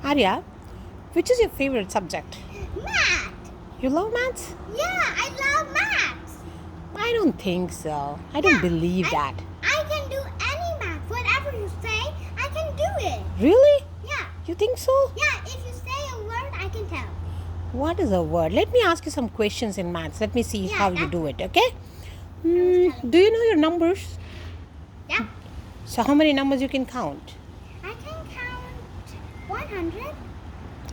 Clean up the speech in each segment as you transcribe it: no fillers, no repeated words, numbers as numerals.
Arya, which is your favorite subject? Math. You love maths? Yeah, I love maths. I don't think so. I don't believe that. I can do any math. Whatever you say, I can do it. Really? Yeah. You think so? Yeah, if you say a word, I can tell. What is a word? Let me ask you some questions in maths. Let me see Yeah, how you do it, okay? telling. Do you know your numbers? Yeah. So, how many numbers you can count? I can count 100.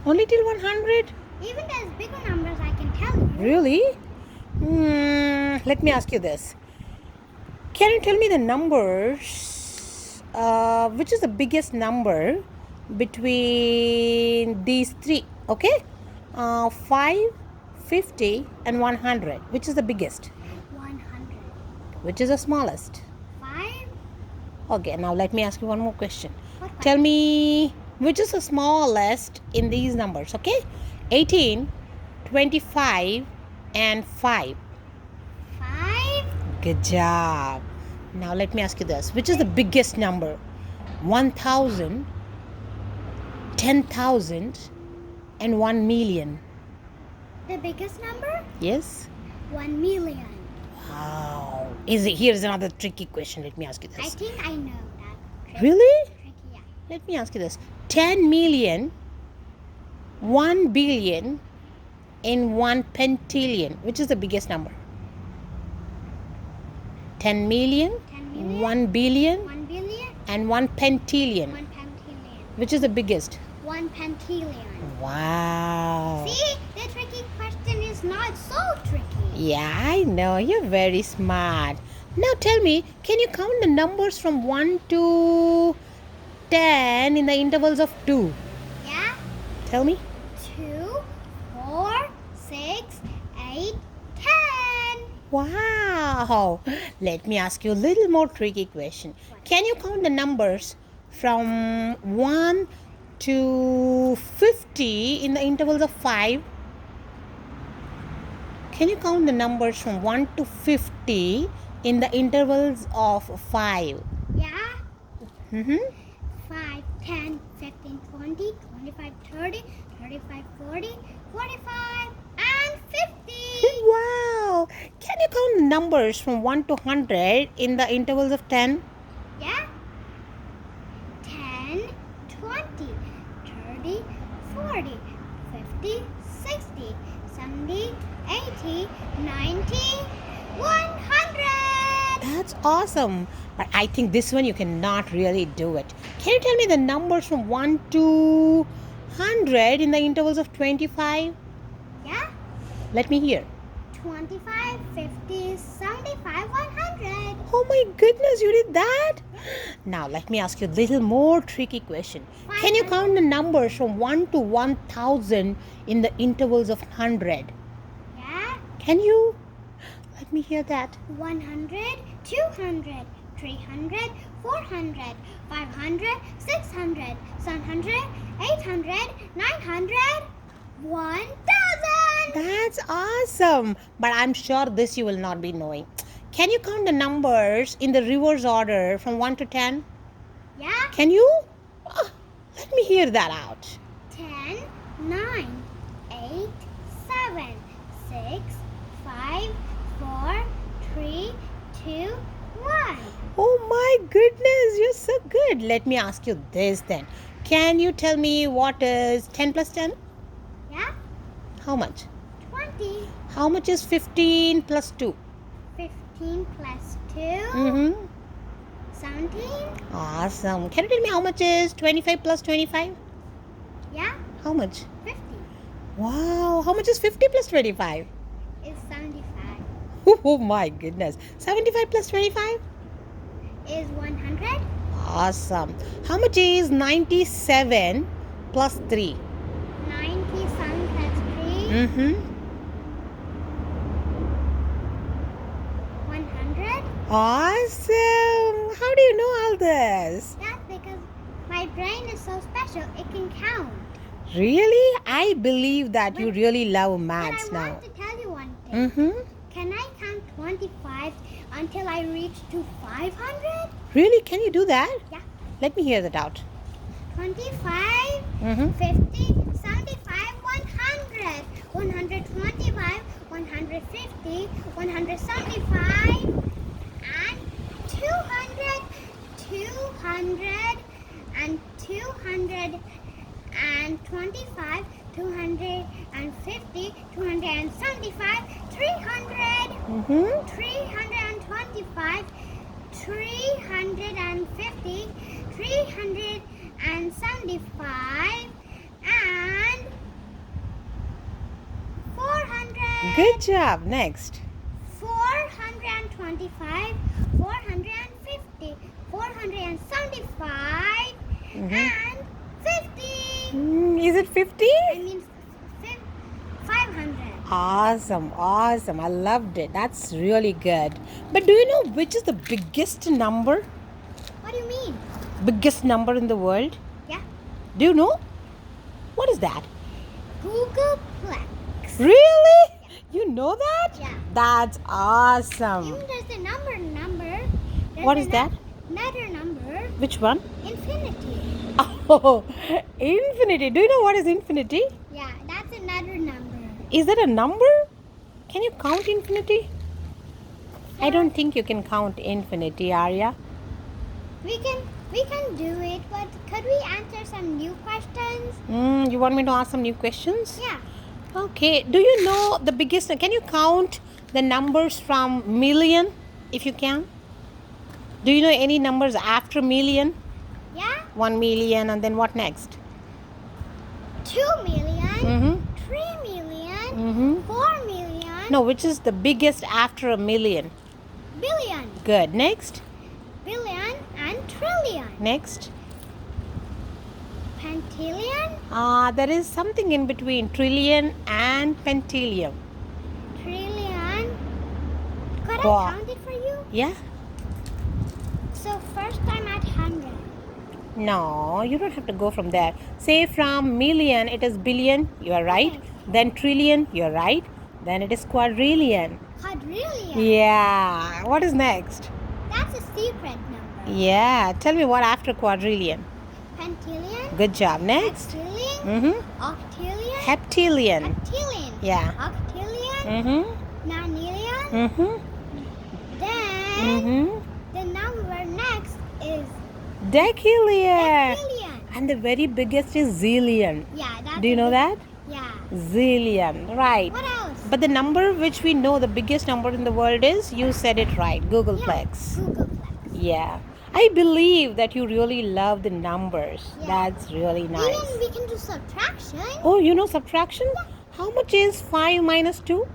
Only till 100? Even there's bigger numbers I can tell you. Really? Let me ask you this. Can you tell me the numbers? Which is the biggest number between these three? Okay? 5, 50, and 100. Which is the biggest? 100. Which is the smallest? 5. Okay, now let me ask you one more question. What Tell me which is the smallest in these numbers, okay? 18, 25, and 5. 5. Good job. Now let me ask you this. Which is the biggest number? 1,000, 10,000, and 1 million. The biggest number? Yes? 1 million. Wow. Here's another tricky question. Let me ask you I this. think I know that. Really? Tricky, yeah. Let me ask you this. 10 million, 1 billion, and 1 pentillion. Which is the biggest number? 10 million, 10 million, 1 billion, 1 billion, and 1 pentillion. 1 pentillion. Which is the biggest? 1 pentillion. Wow. See, the tricky question is not so tricky. Yeah, I know. You're very smart. Now tell me, can you count the numbers from 1 to 10 in the intervals of 2? Yeah? Tell me. 2, 4, 6, 8, 10. Wow. Let me ask you a little more tricky question. Can you count the numbers from 1 to 50 in the intervals of 5? Can you count the numbers from 1 to 50 in the intervals of 5? Yeah? Mm-hmm. 5, 10, 15, 20, 25, 30, 35, 40, 45, and 50. Wow. Can you count the numbers from 1 to 100 in the intervals of 10? Yeah? 10, 20, 30, 40, 50, 60, 70, 80, 90, 100. That's awesome. But I think this one you cannot really do it. Can you tell me the numbers from 1 to 100 in the intervals of 25? Yeah? Let me hear. 25, 50, 75, 100. Oh my goodness, you did that? Now let me ask you a little more tricky question. Can you count the numbers from 1 to 1000 in the intervals of 100? Yeah? Can you? Let me hear that. 100, 200, 300, 400, 500, 600, 700, 800, 900, 1000. That's awesome. But I'm sure this you will not be knowing. Can you count the numbers in the reverse order from 1 to 10? Yeah? Can you? Ah, let me hear that out. 10, 9, 8, 7, 6, 5, 4, 3, 2, 1. Oh my goodness, you're so good. Let me ask you this then. Can you tell me what is 10 plus 10? Yeah? How much? 20. How much is 15 plus 2? 15 plus 2. Mm-hmm. 17. Awesome. Can you tell me how much is 25 plus 25? Yeah? How much? 50 Wow. How much is 50 plus 25? is 75. Oh my goodness. 75 plus 25? Is 100. Awesome. How much is 97 plus 3? 97 plus 3. Mm-hmm. 100. Awesome. How do you know all this? That's because my brain is so special, it can count. Really? I believe that you really love But maths I now. want to tell you one thing. Mm-hmm. Can I count 25 until I reach to 500? Really? Can you do that? Yeah. Let me hear that out. 25, Mhm. 50, 75, 100. 125, 150, 175, and 200, 200, and 225, 250, 275, 300. Mhm. 325, 350, 375, and 400. Good job. Next. 425, 450, 475, Mhm. and 50. Is it 50? I mean, 500. Awesome, awesome. I loved it. That's really good. But do you know which is the biggest number? What do you mean? Biggest number in the world? Yeah. Do you know? What is that? Googleplex. Really? You know that? Yeah. That's awesome. Even there's the number. There's What is that? Another number. Which one? Infinity. Oh, infinity. Do you know what is infinity? Yeah, that's another number. Is that a number? Can you count infinity? I don't think you can count infinity, Aarya. We can do it, but could we answer some new questions? You want me to ask some new questions? Yeah. Okay. Do you know the biggest? Can you count the numbers from million, if you can? Do you know any numbers after million? Yeah? 1 million, and then what next? 2 million, Mm-hmm. 3 million, Mm-hmm. 4 million, No, which is the biggest after a million? billion, Good. Next. billion, and trillion. Next. Pentillion, There is something in between trillion and pentillion. trillion. Could Qua- I count it for you? Yeah? So first I'm at 100. No, you don't have to go from there. Say from million, it is billion, you are right. Okay. Then trillion, you are right. Then it is quadrillion. Quadrillion. Yeah. What is next? That's a secret number. Yeah. Tell me what after quadrillion. Pentillion, Good job. Next. sextillion, Mm-hmm. octillion, Heptillion. heptillion, Yeah. octillion, Mm-hmm. nonillion. Mm-hmm. Then Mm-hmm. the number next is Decillion. decillion. And the very biggest is zillion. Yeah, that's Do you a know big- that? Yeah. Zillion. Right. What else? But the number which we know the biggest number in the world is, you said it right, Googleplex. Googleplex. Yeah. I believe that you really love the numbers. Yeah. That's really nice. Even we can do subtraction. Oh, you know subtraction? How much is 5 minus 2?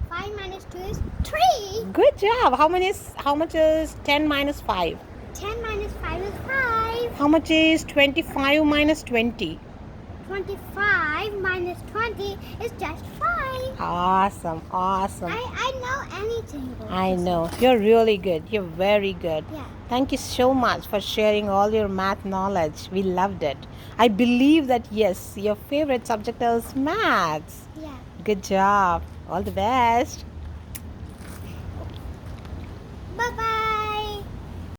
5 minus 2 is 3. Good job. How much is 10 minus 5? 10 minus 5 is 5. How much is 25 minus 20? 25 minus 20 is just 5. Awesome. Awesome. I know anything. about I this. know. You're really good. You're very good. Yeah. Thank you so much for sharing all your math knowledge. We loved it. I believe that, yes, your favorite subject is maths. Yeah. Good job. All the best.